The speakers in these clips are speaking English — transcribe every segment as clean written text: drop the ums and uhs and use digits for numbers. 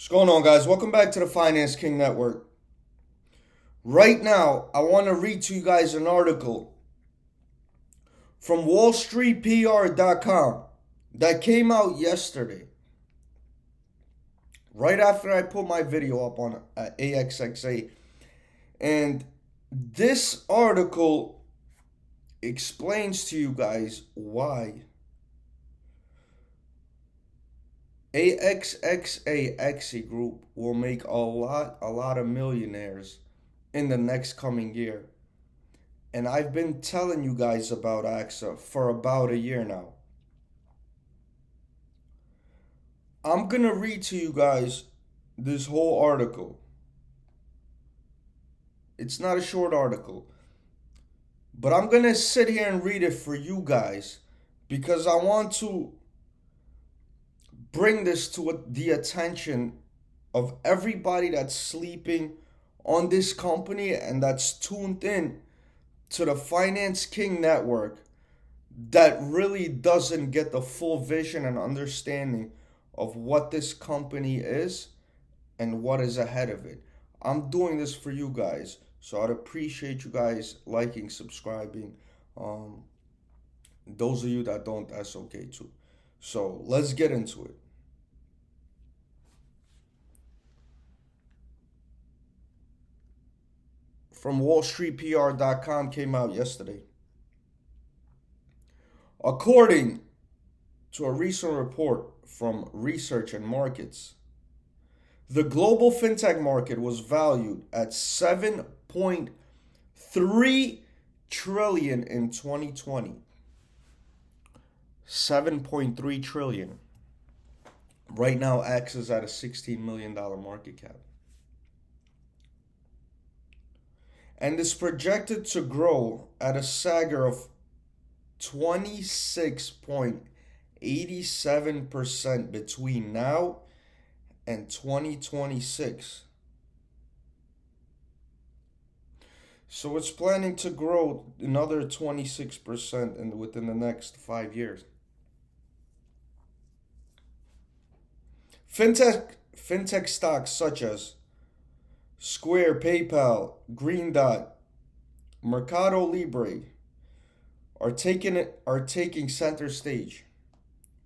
What's going on, guys? Welcome back to the Finance King Network. Right now, I want to read to you guys an article from WallStreetPR.com that came out yesterday, right after I put my video up on AXXA. And this article explains to you guys why AXXA Group will make a lot of millionaires in the next coming year. And I've been telling you guys about AXXA for about a year now. I'm going to read to you guys this whole article. It's not a short article, but I'm going to sit here and read it for you guys because I want to bring this to the attention of everybody that's sleeping on this company and that's tuned in to the Finance King Network that really doesn't get the full vision and understanding of what this company is and what is ahead of it. I'm doing this for you guys, so I'd appreciate you guys liking, subscribing. Those of you that don't, that's okay too. So let's get into it. From WallStreetPR.com came out yesterday. According to a recent report from Research and Markets, the global fintech market was valued at 7.3 trillion in 2020. 7.3 trillion. Right now, AXXA is at a $16 million market cap. And is projected to grow at a CAGR of 26.87% between now and 2026. So it's planning to grow another 26% within the next 5 years. Fintech stocks such as Square, PayPal, Green Dot, Mercado Libre are taking center stage.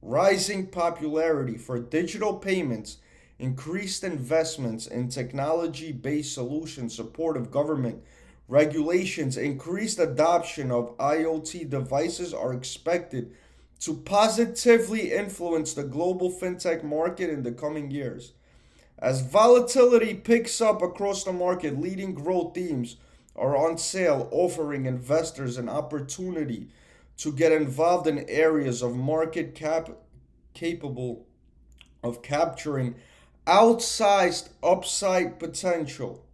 Rising popularity for digital payments, increased investments in technology-based solutions, support of government regulations, increased adoption of IoT devices are expected to positively influence the global fintech market in the coming years. As volatility picks up across the market, leading growth themes are on sale, offering investors an opportunity to get involved in areas of market capable of capturing outsized upside potential.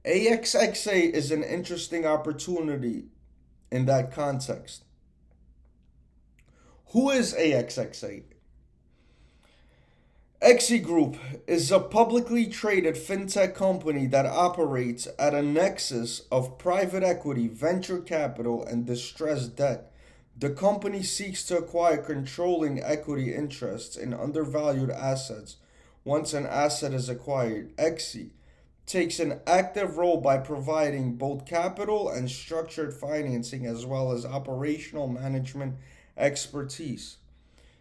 AXXA is an interesting opportunity in that context. Who is AXXA? AXXA Group is a publicly traded fintech company that operates at a nexus of private equity, venture capital, and distressed debt. The company seeks to acquire controlling equity interests in undervalued assets. Once an asset is acquired, AXXA takes an active role by providing both capital and structured financing as well as operational management expertise.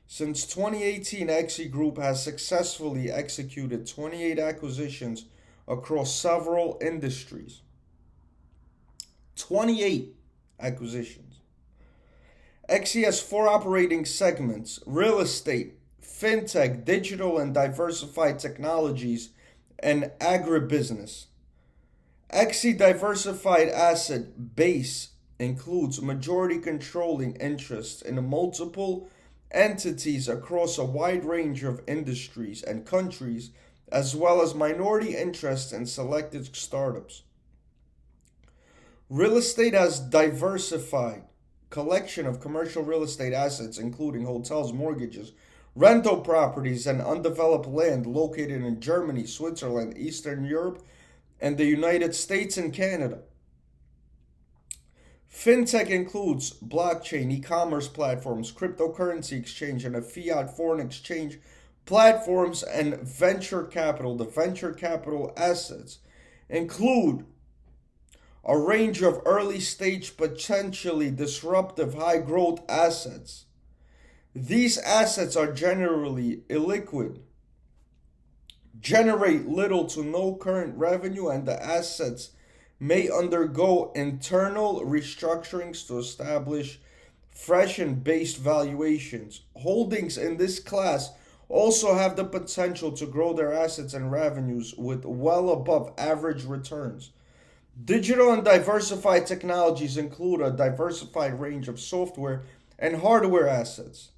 Since 2018, AXXA Group has successfully executed 28 acquisitions across several industries. 28 acquisitions. AXXA has 4 operating segments: real estate, fintech, digital and diversified technologies, and agribusiness. AXXA diversified asset base includes majority controlling interests in multiple entities across a wide range of industries and countries, as well as minority interests in selected startups. Real estate has diversified collection of commercial real estate assets, including hotels, mortgages, rental properties, and undeveloped land located in Germany, Switzerland, Eastern Europe, and the United States and Canada. Fintech includes blockchain, e-commerce platforms, cryptocurrency exchange, and a fiat foreign exchange platforms, and venture capital. The venture capital assets include a range of early stage, potentially disruptive, high growth assets. These assets are generally illiquid, generate little to no current revenue, and the assets may undergo internal restructurings to establish fresh and based valuations. Holdings in this class also have the potential to grow their assets and revenues with well above average returns. Digital and diversified technologies include a diversified range of software and hardware assets.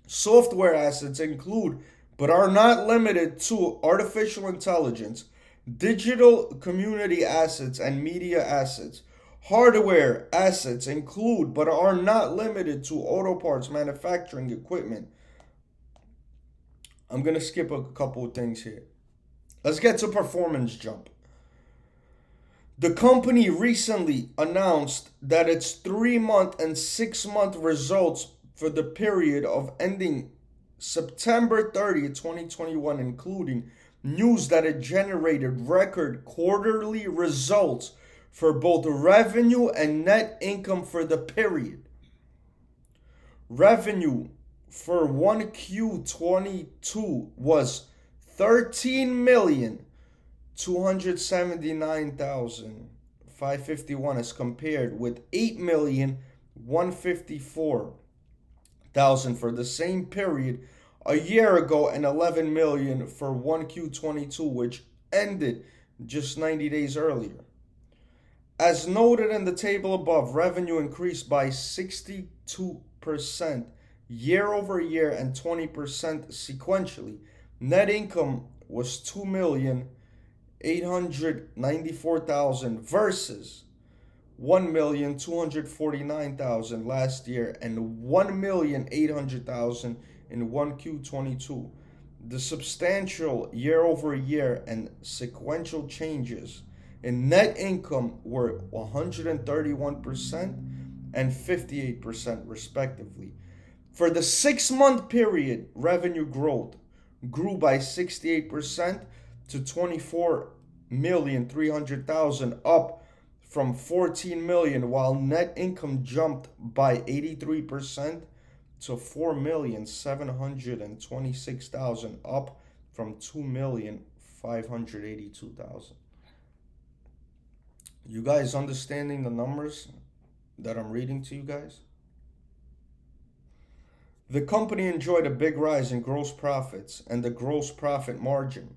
Software assets include, but are not limited to, artificial intelligence, digital community assets, and media assets. Hardware assets include, but are not limited to, auto parts, manufacturing equipment. I'm going to skip a couple of things here. Let's get to performance jump. The company recently announced that its 3-month and 6-month results for the period of ending September 30th, 2021, including news that it generated record quarterly results for both revenue and net income for the period. Revenue for 1Q22 was 13,279,551 as compared with 8,154,000 for the same period a year ago and 11 million for 1Q22, which ended just 90 days earlier. As noted in the table above, revenue increased by 62% year over year and 20% sequentially. Net income was 2,894,000 versus 1,249,000 last year and 1,800,000 in 1Q22. The substantial year over year and sequential changes in net income were 131% and 58% respectively. For the 6-month period, revenue growth grew by 68% to 24,300,000, up from 14 million, while net income jumped by 83% to 4,726,000, up from 2,582,000. You guys understanding the numbers that I'm reading to you guys? The company enjoyed a big rise in gross profits and the gross profit margin.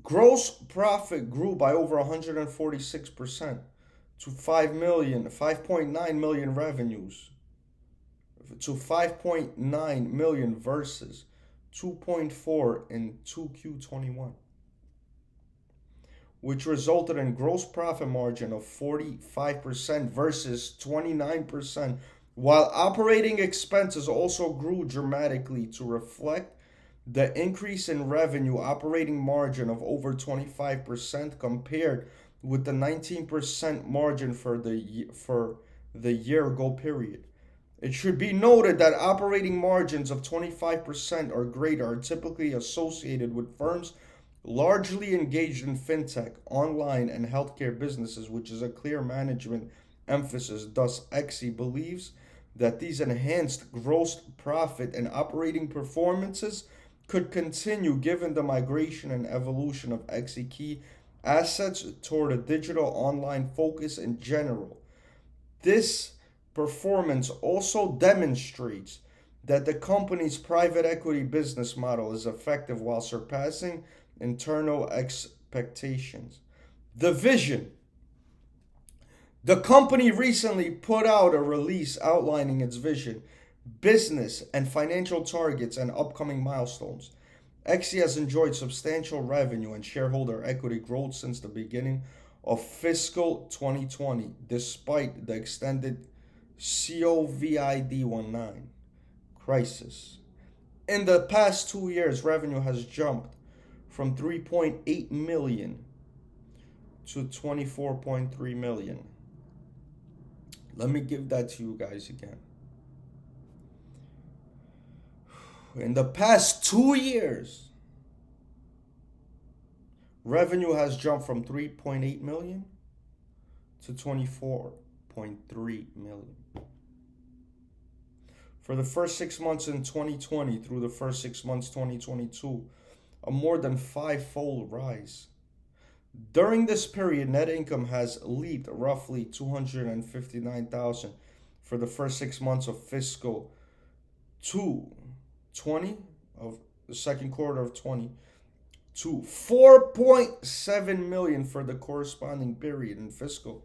Gross profit grew by over 146% to 5.9 million revenues to 5.9 million versus 2.4 in 2Q21, which resulted in gross profit margin of 45% versus 29%, while operating expenses also grew dramatically to reflect the increase in revenue. Operating margin of over 25% compared with the 19% margin for the year ago period. It should be noted that operating margins of 25% or greater are typically associated with firms largely engaged in fintech, online, and healthcare businesses, which is a clear management emphasis. Thus, AXXA believes that these enhanced gross profit and operating performances could continue given the migration and evolution of AXXA key assets toward a digital online focus in general. This performance also demonstrates that the company's private equity business model is effective while surpassing internal expectations. The vision. The company recently put out a release outlining its vision, business and financial targets, and upcoming milestones. AXXA has enjoyed substantial revenue and shareholder equity growth since the beginning of fiscal 2020, despite the extended COVID-19 crisis. In the past 2 years, revenue has jumped from 3.8 million to 24.3 million. Let me give that to you guys again. In the past 2 years, revenue has jumped from 3.8 million to 24.3 million. For the first 6 months in 2020 through the first 6 months 2022, a more than five-fold rise. During this period, net income has leaped roughly 259,000 for the first 6 months of fiscal 20 of the second quarter of 20 to 4.7 million for the corresponding period in fiscal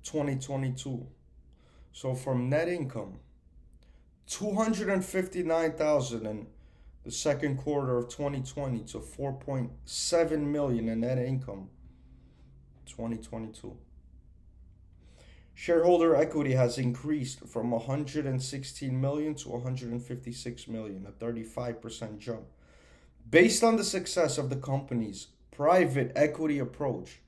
2022. So from net income, 259,000 in the second quarter of 2020 to 4.7 million in net income 2022. Shareholder equity has increased from 116 million to 156 million, a 35% jump. Based on the success of the company's private equity approach,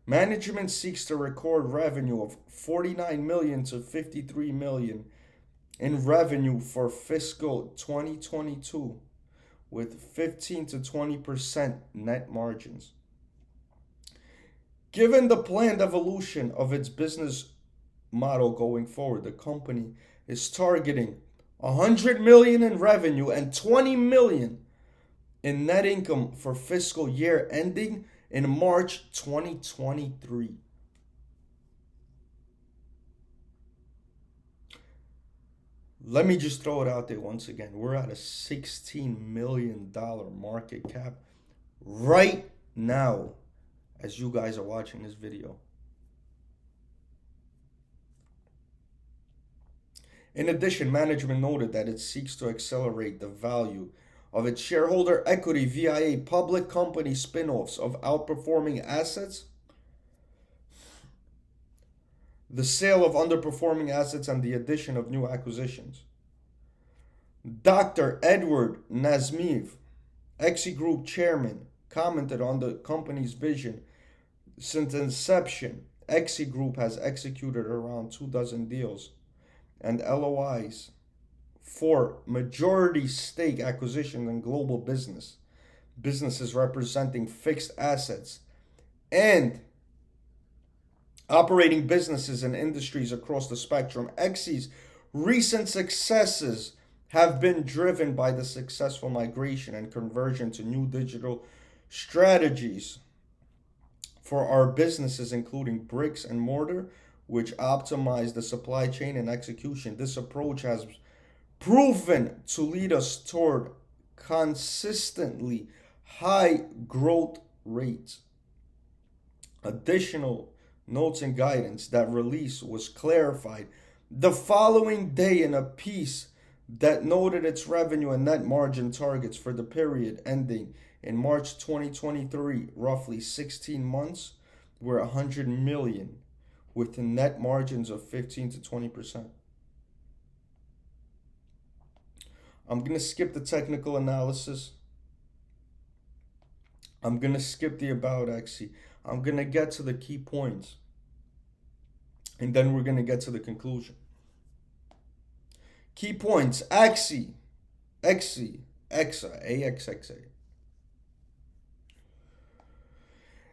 management seeks to record revenue of 49 million to 53 million in revenue for fiscal 2022 with 15 to 20% net margins. Given the planned evolution of its business model going forward, the company is targeting 100 million in revenue and 20 million in net income for fiscal year ending in March 2023. Let me just throw it out there once again. We're at a $16 million market cap right now as you guys are watching this video. In addition, management noted that it seeks to accelerate the value of its shareholder equity via public company spin-offs of outperforming assets, the sale of underperforming assets, and the addition of new acquisitions. Dr. Edward Nazmiv, AXXA Group chairman, commented on the company's vision. Since inception, AXXA Group has executed around 24 deals and LOIs for majority stake acquisitions in global businesses representing fixed assets and operating businesses in industries across the spectrum. AXXA's recent successes have been driven by the successful migration and conversion to new digital strategies for our businesses, including bricks and mortar, which optimize the supply chain and execution. This approach has proven to lead us toward consistently high growth rates. Additional notes and guidance. That release was clarified the following day in a piece that noted its revenue and net margin targets for the period ending in March 2023, roughly 16 months, were 100 million with net margins of 15 to 20%. I'm going to skip the technical analysis. I'm going to skip the about AXXA. I'm going to get to the key points. And then we're going to get to the conclusion. Key points. AXXA, AXXA,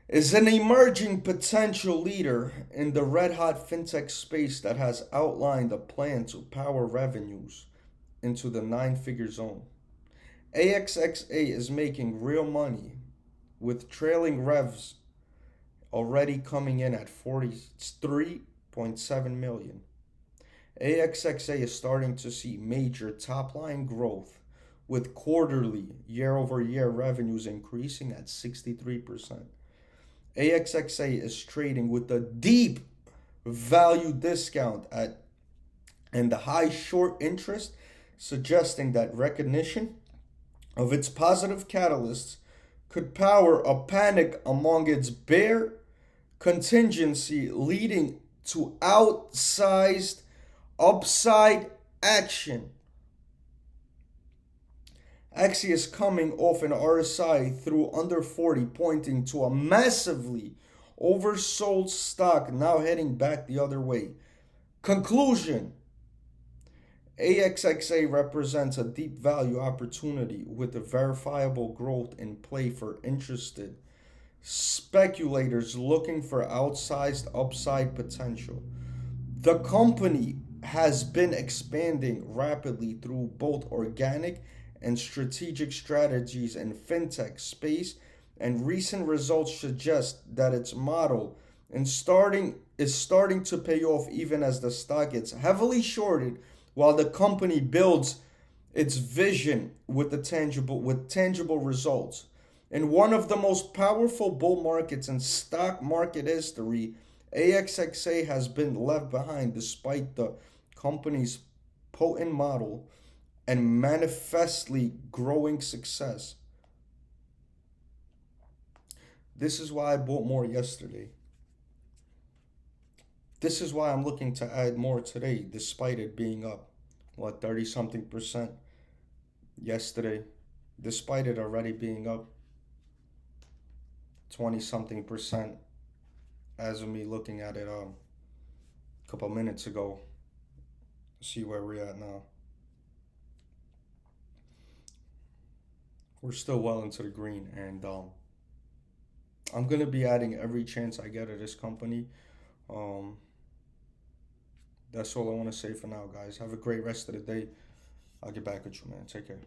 is an emerging potential leader in the red-hot fintech space that has outlined a plan to power revenues into the nine-figure zone. AXXA is making real money with trailing revs already coming in at 43.7 million. AXXA is starting to see major top-line growth with quarterly year-over-year revenues increasing at 63%. AXXA is trading with a deep value discount and the high short interest, suggesting that recognition of its positive catalysts could power a panic among its bear contingency, leading to outsized upside action. AXXA is coming off an RSI through under 40, pointing to a massively oversold stock now heading back the other way. Conclusion: AXXA represents a deep value opportunity with a verifiable growth in play for interested speculators looking for outsized upside potential. The company has been expanding rapidly through both organic and strategic strategies in fintech space, and recent results suggest that its model is starting to pay off even as the stock gets heavily shorted while the company builds its vision with tangible results. In one of the most powerful bull markets in stock market history, AXXA has been left behind despite the company's potent model and manifestly growing success. This is why I bought more yesterday. This is why I'm looking to add more today, despite it being up, what, 30 something percent yesterday, despite it already being up 20 something percent as of me looking at it a couple minutes ago. See where we're at now. We're still well into the green, and I'm gonna be adding every chance I get at this company. Um, that's all I want to say for now, guys. Have a great rest of the day. I'll get back with you, man. Take care.